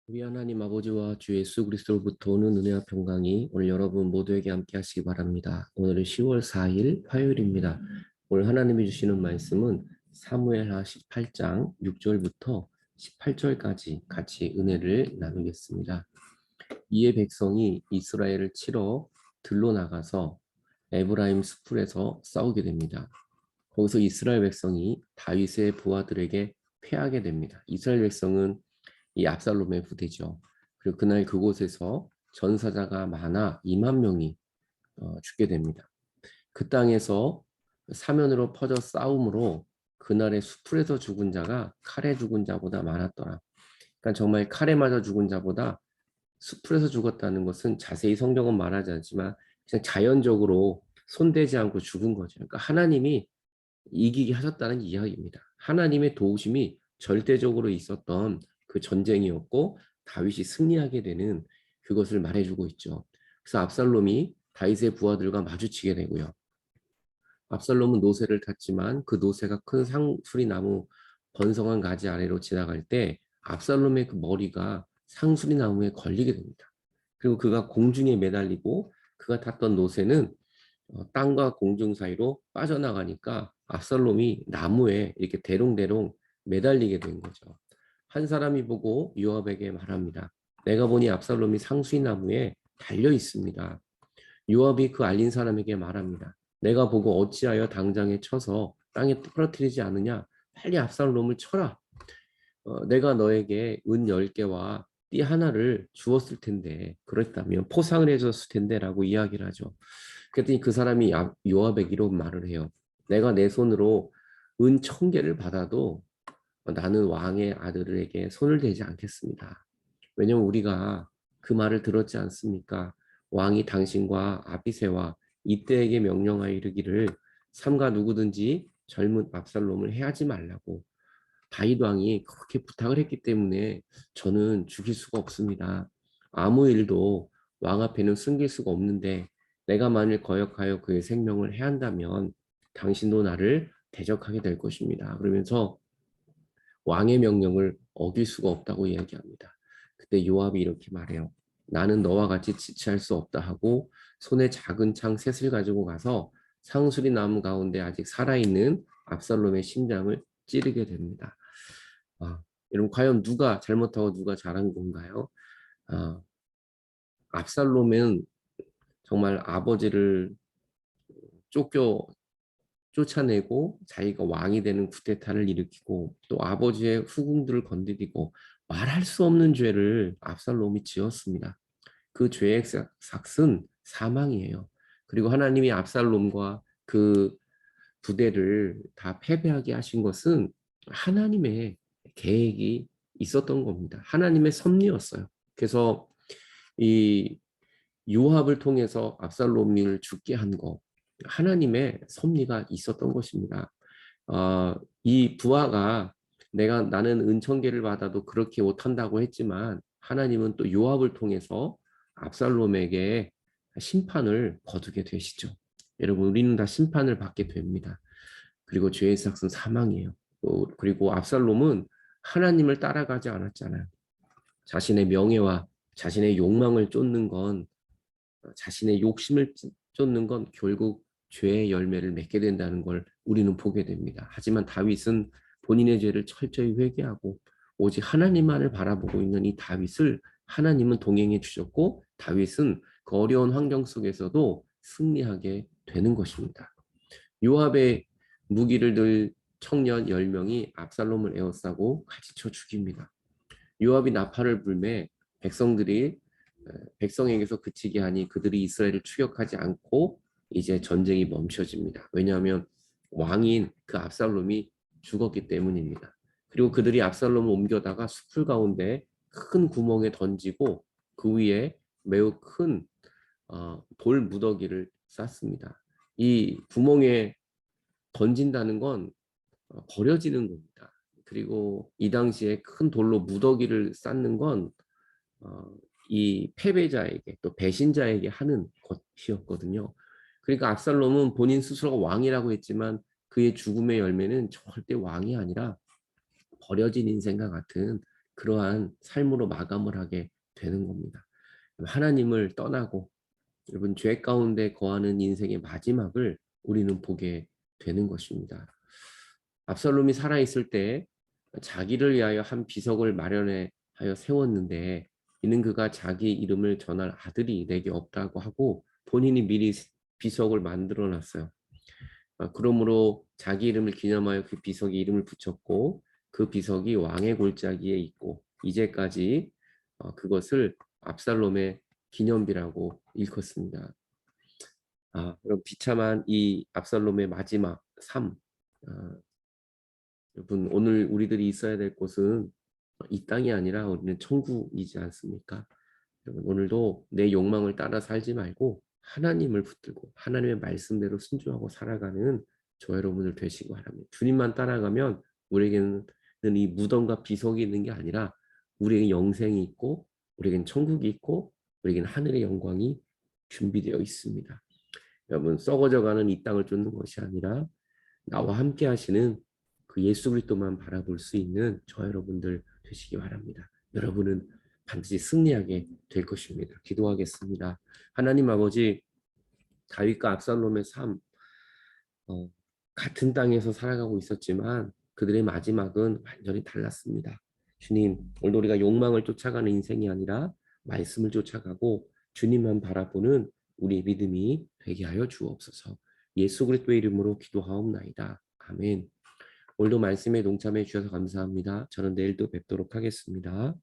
우리 하나님 아버지와 주 예수 그리스도로부터 오는 은혜와 평강이 오늘 여러분 모두에게 함께 하시기 바랍니다. 오늘은 10월 4일 화요일입니다. 오늘 하나님이 주시는 말씀은 사무엘하 18장 6절부터 18절까지 같이 은혜를 나누겠습니다. 이에 백성이 이스라엘을 치러 들로 나가서 에브라임 숲풀에서 싸우게 됩니다. 거기서 이스라엘 백성이 다윗의 부하들에게 패하게 됩니다. 이스라엘 백성은 이 압살롬의 부대죠. 그리고 그날 그곳에서 전사자가 많아 2만 명이 죽게 됩니다. 그 땅에서 사면으로 퍼져 싸움으로 그날의 수풀에서 죽은 자가 칼에 죽은 자보다 많았더라. 그러니까 정말 칼에 맞아 죽은 자보다 수풀에서 죽었다는 것은 자세히 성경은 말하지 않지만 그냥 자연적으로 손대지 않고 죽은 거죠. 그러니까 하나님이 이기게 하셨다는 이야기입니다. 하나님의 도우심이 절대적으로 있었던 그 전쟁이었고 다윗이 승리하게 되는 그것을 말해주고 있죠. 그래서 압살롬이 다윗의 부하들과 마주치게 되고요. 압살롬은 노새를 탔지만 그 노새가 큰 상수리 나무 번성한 가지 아래로 지나갈 때 압살롬의 그 머리가 상수리 나무에 걸리게 됩니다. 그리고 그가 공중에 매달리고 그가 탔던 노새는 땅과 공중 사이로 빠져나가니까 압살롬이 나무에 이렇게 대롱대롱 매달리게 된 거죠. 한 사람이 보고 요압에게 말합니다. 내가 보니 압살롬이 상수리 나무에 달려 있습니다. 요압이 그 알린 사람에게 말합니다. 내가 보고 어찌하여 당장에 쳐서 땅에 떨어뜨리지 않느냐? 빨리 압살롬을 쳐라. 내가 너에게 은 10개와 띠 하나를 주었을 텐데 그랬다면 포상을 해줬을 텐데 라고 이야기를 하죠. 그랬더니 그 사람이 요압에게 이런 말을 해요. 내가 내 손으로 은 1000개를 받아도 나는 왕의 아들에게 손을 대지 않겠습니다. 왜냐하면 우리가 그 말을 들었지 않습니까? 왕이 당신과 아비새와 이때에게 명령하여 이르기를 삼가 누구든지 젊은 압살롬을 해하지 말라고 다윗 왕이 그렇게 부탁을 했기 때문에 저는 죽일 수가 없습니다. 아무 일도 왕 앞에는 숨길 수가 없는데 내가 만일 거역하여 그의 생명을 해한다면 당신도 나를 대적하게 될 것입니다. 그러면서 왕의 명령을 어길 수가 없다고 이야기합니다. 그때 요압이 이렇게 말해요. 나는 너와 같이 지체할 수 없다 하고 손에 작은 창 셋을 가지고 가서 상수리 나무 가운데 아직 살아있는 압살롬의 심장을 찌르게 됩니다. 아, 여러분 과연 누가 잘못하고 누가 잘한 건가요? 아, 압살롬은 정말 아버지를 쫓겨 쫓아내고 자기가 왕이 되는 쿠데타를 일으키고 또 아버지의 후궁들을 건드리고 말할 수 없는 죄를 압살롬이 지었습니다. 그 죄의 삭은 사망이에요. 그리고 하나님이 압살롬과 그 부대를 다 패배하게 하신 것은 하나님의 계획이 있었던 겁니다. 하나님의 섭리였어요. 그래서 이 요압을 통해서 압살롬을 죽게 한 거, 하나님의 섭리가 있었던 것입니다. 이 부하가 나는 은천계를 받아도 그렇게 못한다고 했지만 하나님은 또 요압을 통해서 압살롬에게 심판을 거두게 되시죠. 여러분 우리는 다 심판을 받게 됩니다. 그리고 죄의 삭은 사망이에요. 그리고 압살롬은 하나님을 따라가지 않았잖아요. 자신의 명예와 자신의 욕망을 쫓는 건 자신의 욕심을 쫓는 건 결국 죄의 열매를 맺게 된다는 걸 우리는 보게 됩니다. 하지만 다윗은 본인의 죄를 철저히 회개하고 오직 하나님만을 바라보고 있는 이 다윗을 하나님은 동행해 주셨고 다윗은 그 어려운 환경 속에서도 승리하게 되는 것입니다. 요압의 무기를 들 청년 10명이 압살롬을 에워싸고 가지쳐 죽입니다. 요압이 나팔을 불매 백성들이 백성에게서 그치게 하니 그들이 이스라엘을 추격하지 않고 이제 전쟁이 멈춰집니다. 왜냐하면 왕인 그 압살롬이 죽었기 때문입니다. 그리고 그들이 압살롬을 옮겨다가 숲을 가운데 큰 구멍에 던지고 그 위에 매우 큰 돌 무더기를 쌓습니다. 이 구멍에 던진다는 건 버려지는 겁니다. 그리고 이 당시에 큰 돌로 무더기를 쌓는 건 이 패배자에게 또 배신자에게 하는 것이었거든요. 그러니까 압살롬은 본인 스스로가 왕이라고 했지만 그의 죽음의 열매는 절대 왕이 아니라 버려진 인생과 같은 그러한 삶으로 마감을 하게 되는 겁니다. 하나님을 떠나고 여러분 죄 가운데 거하는 인생의 마지막을 우리는 보게 되는 것입니다. 압살롬이 살아있을 때 자기를 위하여 한 비석을 마련해 하여 세웠는데 이는 그가 자기 이름을 전할 아들이 내게 없다고 하고 본인이 미리 비석을 만들어 놨어요. 그러므로 자기 이름을 기념하여 그 비석에 이름을 붙였고 그 비석이 왕의 골짜기에 있고 이제까지 그것을 압살롬의 기념비라고 일컫습니다. 그럼 비참한 이 압살롬의 마지막 삶. 여러분 오늘 우리들이 있어야 될 곳은 이 땅이 아니라 우리는 천국이지 않습니까? 여러분 오늘도 내 욕망을 따라 살지 말고 하나님을 붙들고 하나님의 말씀대로 순종하고 살아가는 저 여러분들 되시기 바랍니다. 주님만 따라가면 우리에게는 이 무덤과 비석이 있는 게 아니라 우리에게 영생이 있고 우리에겐 천국이 있고 우리에겐 하늘의 영광이 준비되어 있습니다. 여러분 썩어져가는 이 땅을 쫓는 것이 아니라 나와 함께 하시는 그 예수 그리스도만 바라볼 수 있는 저 여러분들 되시기 바랍니다. 여러분은 반드시 승리하게 될 것입니다. 기도하겠습니다. 하나님 아버지, 다윗과 압살롬의 삶, 같은 땅에서 살아가고 있었지만 그들의 마지막은 완전히 달랐습니다. 주님, 오늘 우리가 욕망을 쫓아가는 인생이 아니라 말씀을 쫓아가고 주님만 바라보는 우리의 믿음이 되게 하여 주옵소서. 예수 그리스도의 이름으로 기도하옵나이다. 아멘. 오늘도 말씀에 동참해 주셔서 감사합니다. 저는 내일도 뵙도록 하겠습니다.